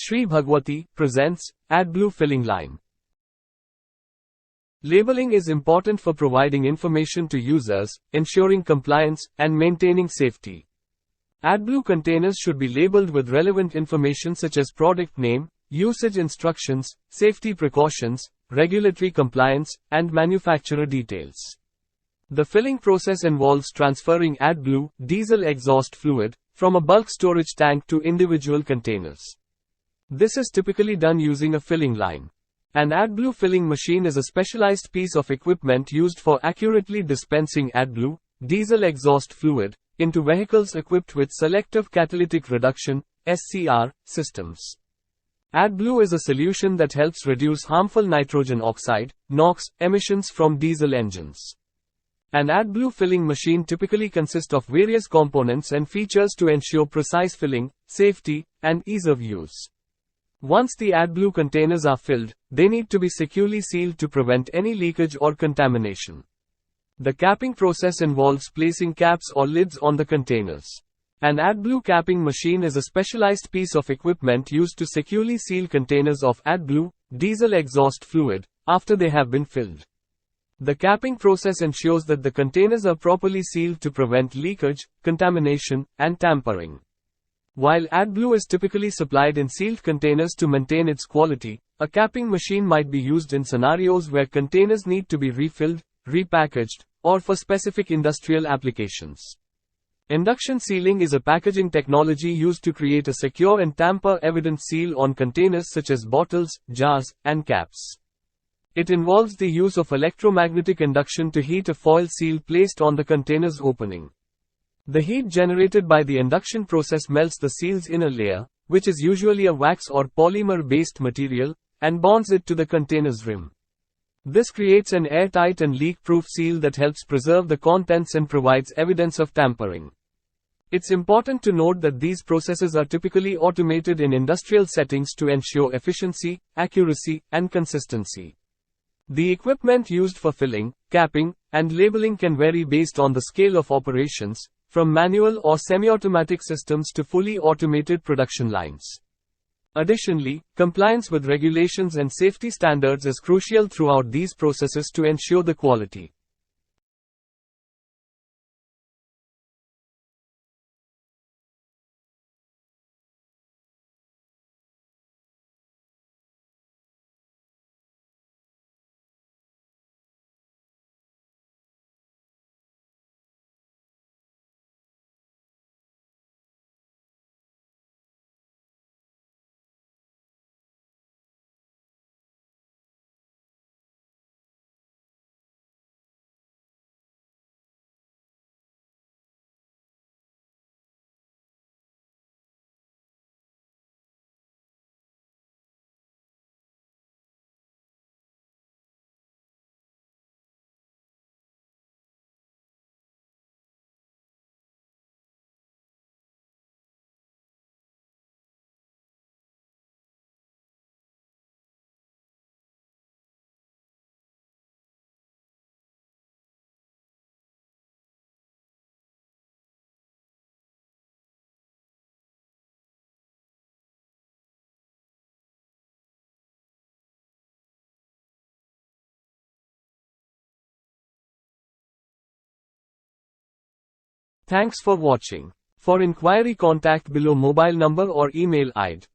Shri Bhagwati presents Adblue filling line. Labeling is important for providing information to users, ensuring compliance, and maintaining safety. Adblue containers should be labeled with relevant information such as product name, usage instructions, safety precautions, regulatory compliance, and manufacturer details. The filling process involves transferring Adblue, diesel exhaust fluid, from a bulk storage tank to individual containers. This is typically done using a filling line. An Adblue filling machine is a specialized piece of equipment used for accurately dispensing Adblue, diesel exhaust fluid, into vehicles equipped with selective catalytic reduction (SCR) systems. Adblue is a solution that helps reduce harmful nitrogen oxide (NOx) emissions from diesel engines. An Adblue filling machine typically consists of various components and features to ensure precise filling, safety, and ease of use. Once the Adblue containers are filled, they need to be securely sealed to prevent any leakage or contamination. The capping process involves placing caps or lids on the containers. An Adblue capping machine is a specialized piece of equipment used to securely seal containers of Adblue, diesel exhaust fluid, after they have been filled. The capping process ensures that the containers are properly sealed to prevent leakage, contamination, and tampering. While Adblue is typically supplied in sealed containers to maintain its quality, a capping machine might be used in scenarios where containers need to be refilled, repackaged, or for specific industrial applications. Induction sealing is a packaging technology used to create a secure and tamper-evident seal on containers such as bottles, jars, and caps. It involves the use of electromagnetic induction to heat a foil seal placed on the container's opening. The heat generated by the induction process melts the seal's inner layer, which is usually a wax or polymer-based material, and bonds it to the container's rim. This creates an airtight and leak-proof seal that helps preserve the contents and provides evidence of tampering. It's important to note that these processes are typically automated in industrial settings to ensure efficiency, accuracy, and consistency. The equipment used for filling, capping, and labeling can vary based on the scale of operations, from manual or semi-automatic systems to fully automated production lines. Additionally, compliance with regulations and safety standards is crucial throughout these processes to ensure the quality. Thanks for watching. For inquiry, contact below mobile number or email ID.